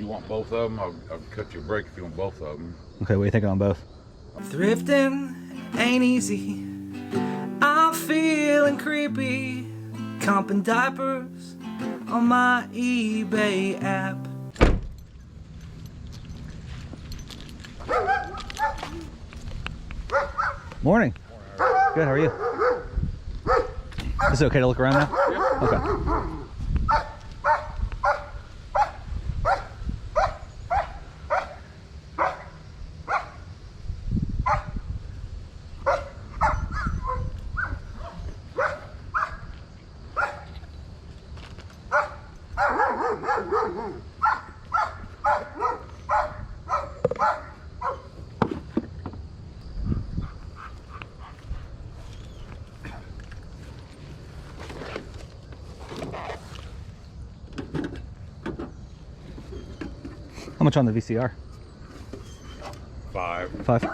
you want both of them, I'll cut you a break if you want both of them. Okay, what do you think on both? Thrifting ain't easy. I'm feeling creepy. Comping diapers on my eBay app. Morning. Good, how are you? Is it okay to look around now? Yeah. Okay. How much on the VCR? 5. 5.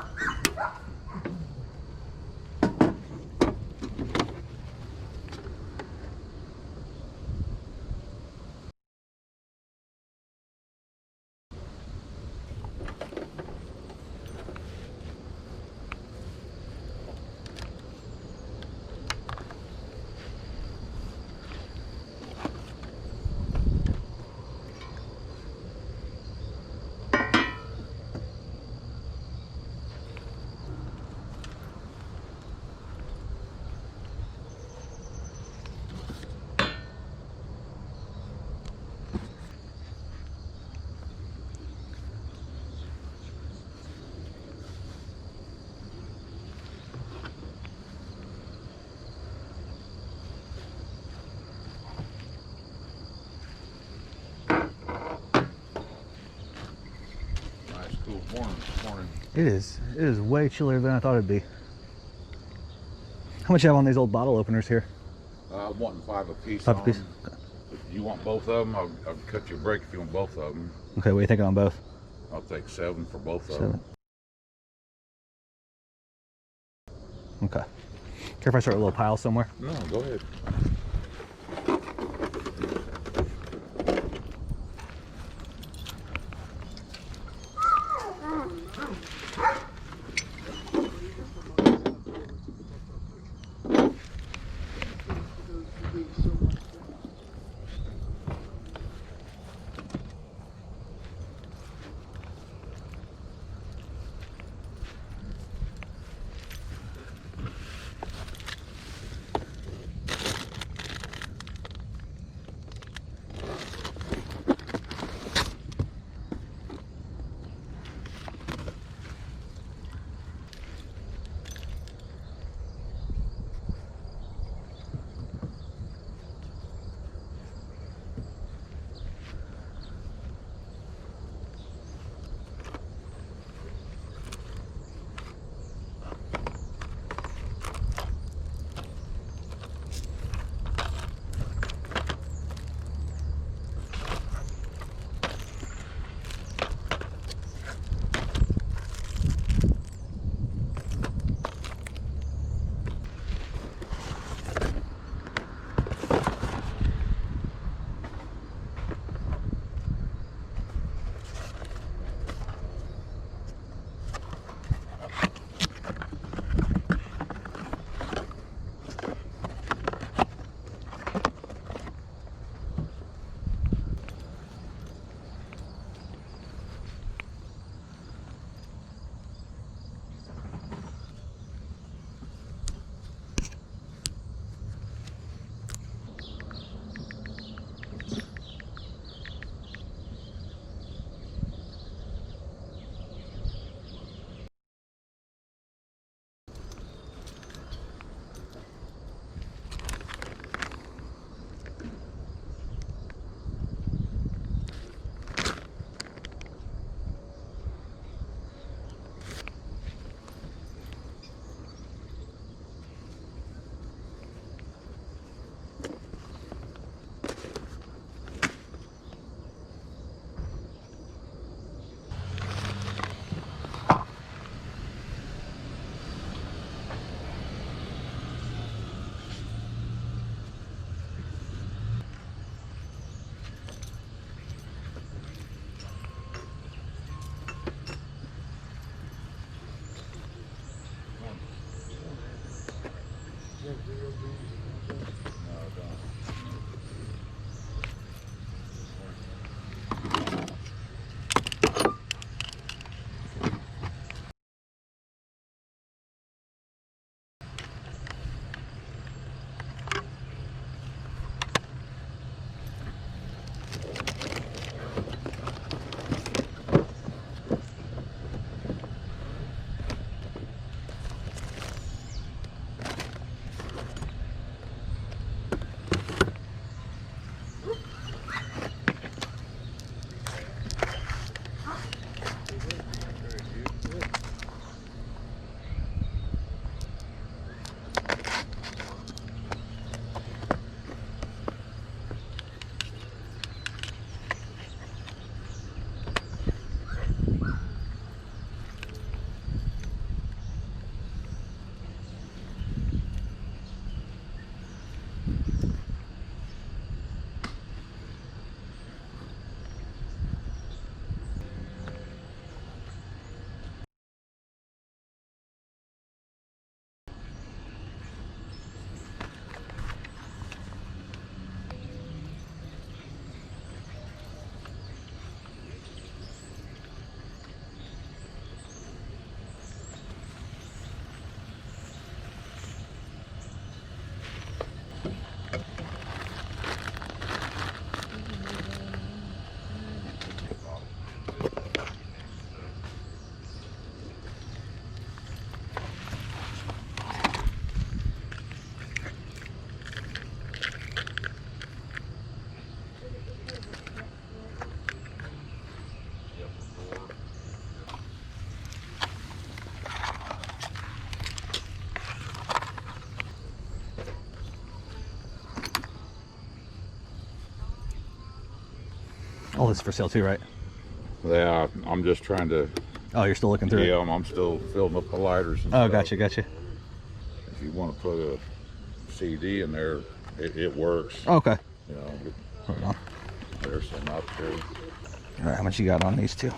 Nice cool morning this morning. It is way chillier than I thought it'd be. How much you have on these old bottle openers here? I'm wanting 5 apiece. 5 apiece? If you want both of them, I'll cut you a break if you want both of them. Okay, what do you think on both? I'll take 7 for both of 7. them. Okay. Care if I start a little pile somewhere? No, go ahead. this is for sale too, right? Yeah, I'm just trying to. Oh, you're still looking through it? Yeah, I'm still filling up the lighters and Oh, stuff. gotcha. If you want to put a CD in there, it works. Okay. You know, Hold on. there's some up there. All right, how much you got on these two?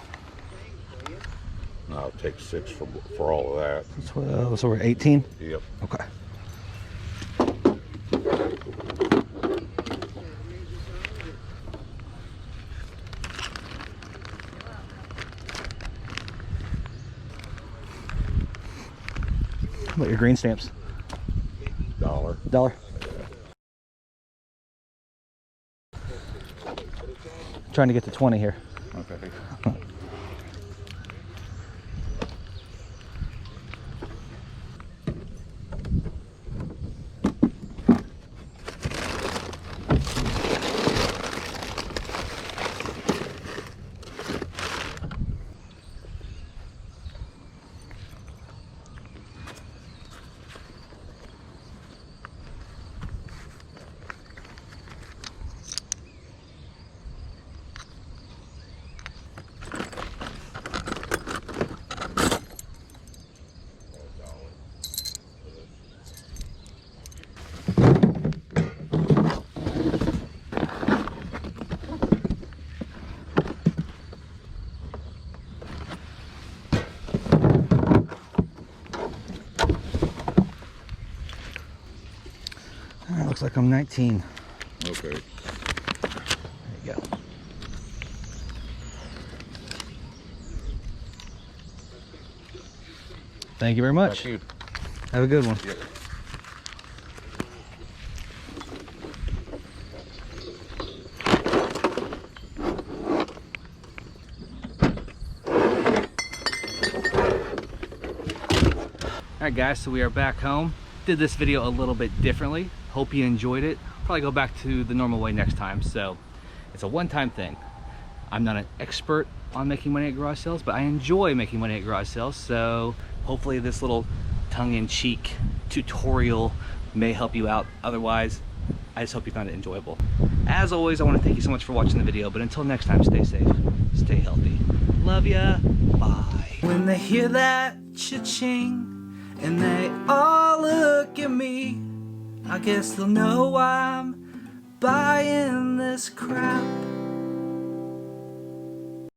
I'll take 6 for all of that. 12, so we're 18? Yep. Okay. How about your green stamps? $1. $1? Trying to get to 20 here. Okay. Looks like I'm 19. Okay. There you go. Thank you very much. Thank you. Have a good one. Yep. Alright guys, so we are back home. Did this video a little bit differently. Hope you enjoyed it. Probably go back to the normal way next time. So it's a one-time thing. I'm not an expert on making money at garage sales, but I enjoy making money at garage sales. So hopefully this little tongue-in-cheek tutorial may help you out. Otherwise, I just hope you found it enjoyable. As always, I want to thank you so much for watching the video, but until next time, stay safe, stay healthy. Love ya, bye. When they hear that cha-ching, and they all look at me, I guess they'll know I'm buying this crap.